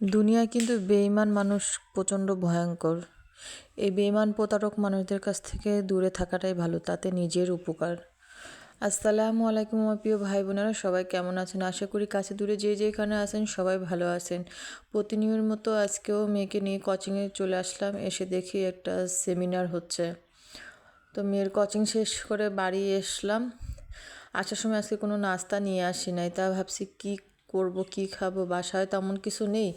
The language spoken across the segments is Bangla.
দুনিয়ায় কিন্তু বেঈমান মানুষ প্রচণ্ড ভয়ঙ্কর। এই বেঈমান প্রতারক মানুষদের কাছ থেকে দূরে থাকাটাই ভালো, তাতে নিজের উপকার। আসসালামু আলাইকুম আমার প্রিয় ভাই বোনেরা, সবাই কেমন আছেন? আশা করি কাছে দূরে যে যেখানে আছেন সবাই ভালো আছেন। প্রতিনিয়র মতো আজকেও মেয়েকে নিয়ে কোচিংয়ে চলে আসলাম। এসে দেখি একটা সেমিনার হচ্ছে। তো মেয়ের কোচিং শেষ করে বাড়ি আসলাম। আসার সময় আজকে কোনো নাস্তা নিয়ে আসি নাই, তা ভাবছি কি করব, কি খাবো, বাসায় তেমন কিছু নেই।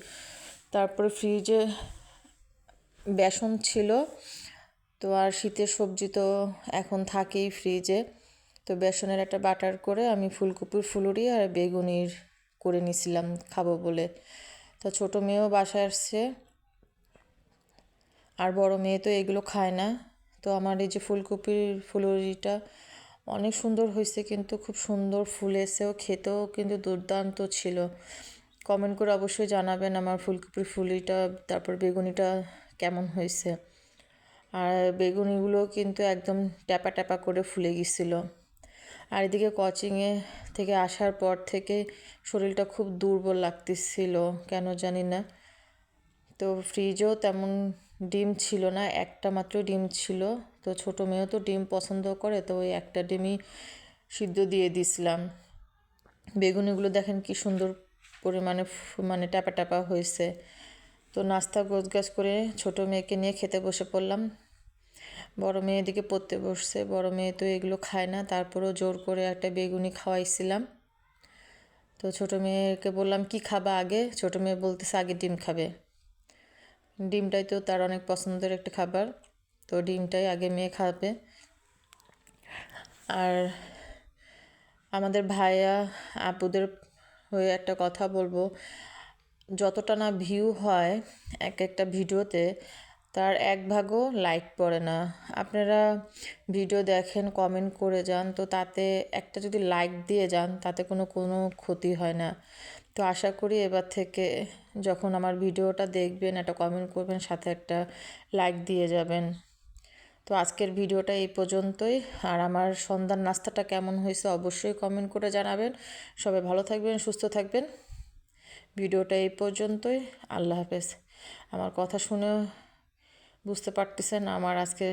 তারপরে ফ্রিজে বেসন ছিল, তো আর শীতের সবজি তো এখন থাকেই ফ্রিজে। তো বেসনের একটা বাটার করে আমি ফুলকপির ফুলুরি আর বেগুনির করে নিছিলাম খাবো বলে। তো ছোটো মেয়েও বাসায় আসছে, আর বড় মেয়ে তো এগুলো খায় না। তো আমার এই যে ফুলকপির ফুলুরিটা অনেক সুন্দর হয়েছে, কিন্তু খুব সুন্দর ফুলেছেও, খেতেও কিন্তু দুর্দান্ত ছিল। কমেন্ট করে অবশ্যই জানাবেন আমার ফুলকপির ফুলুরিটা তারপর বেগুনিটা কেমন হয়েছে। আর বেগুনিগুলো কিন্তু একদম ট্যাপা ট্যাপা করে ফুলে গেছিলো। আর এদিকে কোচিংয়ে থেকে আসার পর থেকে শরীরটা খুব দুর্বল লাগতেছিল, কেন জানি না। তো ফ্রিজেও তেমন ডিম ছিল না, একটা মাত্র ডিম ছিল। তো ছোটো মেয়েও তো ডিম পছন্দ করে, তো ওই একটা ডিমই সিদ্ধ দিয়ে দিছিলাম। বেগুনিগুলো দেখেন কি সুন্দর পরিমাণে মানে ট্যাপা ট্যাপা হয়েছে। তো নাস্তা গোছগাছ করে ছোটো মেয়েকে নিয়ে খেতে বসে পড়লাম। বড় মেয়ে এদিকে পড়তে বসছে, বড় মেয়ে তো এগুলো খায় না, তারপরেও জোর করে একটা বেগুনি খাওয়াইছিলাম। তো ছোটো মেয়েকে বললাম কি খাবা আগে, ছোটো মেয়ে বলতেছে আগে ডিম খাবে। ডিমটাই তো তার অনেক পছন্দের একটা খাবার, তো ডিমটাই আগে মেয়ে খাবে। আর আমাদের ভাইয়া আপুদের হয়ে একটা কথা বলবো, যতটা না ভিউ হয় এক একটা ভিডিওতে, তার এক ভাগও লাইক পড়ে না। আপনারা ভিডিও দেখেন, কমেন্ট করে যান, তো তাতে একটা যদি লাইক দিয়ে যান তাতে কোনো ক্ষতি হয় না। তো আশা করি এবার থেকে যখন আমার ভিডিওটা দেখবেন একটা কমেন্ট করবেন, সাথে একটা লাইক দিয়ে যাবেন। তো আজকের ভিডিওটা এই পর্যন্তই। আর আমার সন্ধ্যার নাস্তাটা কেমন হয়েছে অবশ্যই কমেন্ট করে জানাবেন। সবাই ভালো থাকবেন, সুস্থ থাকবেন। ভিডিওটা এই পর্যন্তই। আল্লাহ হাফেজ। আমার কথা শুনে বুঝতে পারতেছেন আমার আজকে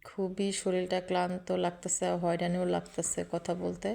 খুবই শরীরটা ক্লান্ত লাগতেছে, হয়রানিও লাগতেছে কথা বলতে।